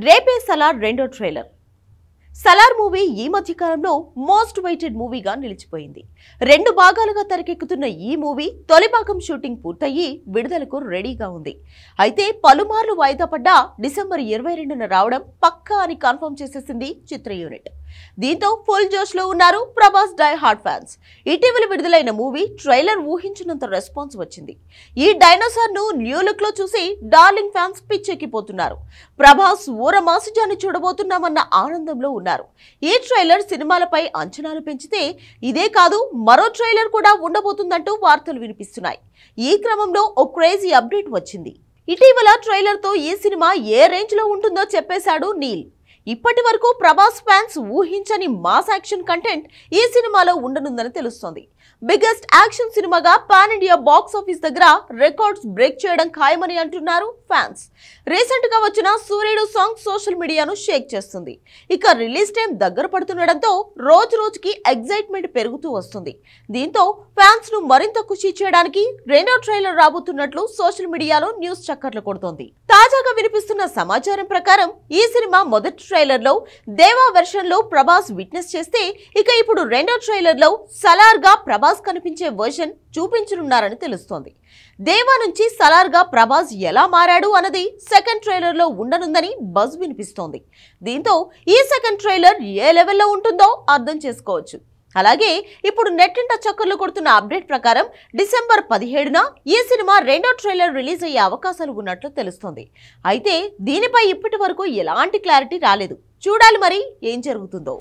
రేపే సలార్ రెండో trailer. Salaar movie ఈ మధ్య కాలంలో మోస్ట్ వెయిటెడ్ మూవీగా నిలిచిపోయింది. 2 భాగాలుగా తెరకెక్కుతున్న ఈ మూవీ తొలి భాగం షూటింగ్ పూర్తయి విడుదలకు రెడీగా ఉంది. అయితే పలుమార్లు వాయిదా పడ్డ డిసెంబర్ 22న రావడం పక్కా అని కన్ఫర్మ్ చేసేసింది చిత్ర యూనిట్. దీంతో ఫుల్ జోష్ లో ఉన్నారు ప్రభాస్ డై హార్డ్ ఫ్యాన్స్. ఇటీవల విడుదలైన మూవీ ట్రైలర్ ఊహించినంత రెస్పాన్స్ వచ్చింది. ఈ డైనోసార్ ను న్యూ లుక్ లో చూసి డార్లింగ్ ఫ్యాన్స్ పిచ్చెక్కిపోతున్నారు. ప్రభాస్ ఊర మాసిజాన్ని చూడబోతున్నామన్న ఆనందంలో ఉన్నారు. ఈ ట్రైలర్ సినిమాలపై అంచనాలు పెంచితే ఇదే కాదు మరో ట్రైలర్ కూడా ఉండబోతుందంటూ వార్తలు వినిపిస్తున్నాయి. ఈ క్రమంలో ఓ క్రేజీ అప్డేట్ వచ్చింది. ఇటీవల ట్రైలర్ తో ఈ సినిమా ఏ రేంజ్ లో ఉంటుందో చెప్పేశాడు నీల్. ఇప్పటి వరకు ప్రభాస్ ఫ్యాన్స్ ఊహించని మాస్ యాక్షన్ కంటెంట్ ఈ సినిమాలో ఉండనుందని తెలుస్తోంది. బిగ్గెస్ట్ యాక్షన్ సినిమాగా పాన్ ఇండియా బాక్స్ ఆఫీస్ దగ్గర రికార్డ్స్ బ్రేక్ చేయడం ఖాయమని అంటున్నారు ఫ్యాన్స్. రీసెంట్ గా వచ్చిన సూర్యుడు సాంగ్ సోషల్ మీడియాను షేక్ చేస్తుంది. ఇక రిలీజ్ టైం దగ్గర పడుతుండటంతో రోజు రోజుకి ఎగ్జైట్మెంట్ పెరుగుతూ వస్తుంది. దీంతో ఫ్యాన్స్ ను మరింత ఖుషి చేయడానికి రెండో ట్రైలర్ రాబోతున్నట్లు సోషల్ మీడియాలో న్యూస్ చక్కర్లు కొడుతోంది. తాజాగా వినిపిస్తున్న సమాచారం ప్రకారం ఈ సినిమా మొదటి ట్రైలర్ లో దేవా వెర్షన్ లో ప్రభాస్ విట్నెస్ చేస్తే, ఇక ఇప్పుడు రెండో ట్రైలర్ లో సలార్ గా ప్రభాస్ కనిపించే వర్షన్ చూపించనున్నారని తెలుస్తోంది. దేవా నుంచి సలార్ గా ప్రభాస్ ఎలా మారాడు అన్నది సెకండ్ ట్రైలర్ లో ఉండనుందని బజ్ వినిపిస్తోంది. దీంతో ఈ సెకండ్ ట్రైలర్ ఏ లెవెల్లో ఉంటుందో అర్థం చేసుకోవచ్చు. అలాగే ఇప్పుడు నెట్టింట చక్కర్లు కొడుతున్న అప్డేట్ ప్రకారం డిసెంబర్ 17న ఈ సినిమా రెండో ట్రైలర్ రిలీజ్ అయ్యే అవకాశాలు ఉన్నట్లు తెలుస్తోంది. అయితే దీనిపై ఇప్పటి వరకు ఎలాంటి క్లారిటీ రాలేదు. చూడాలి మరి ఏం జరుగుతుందో.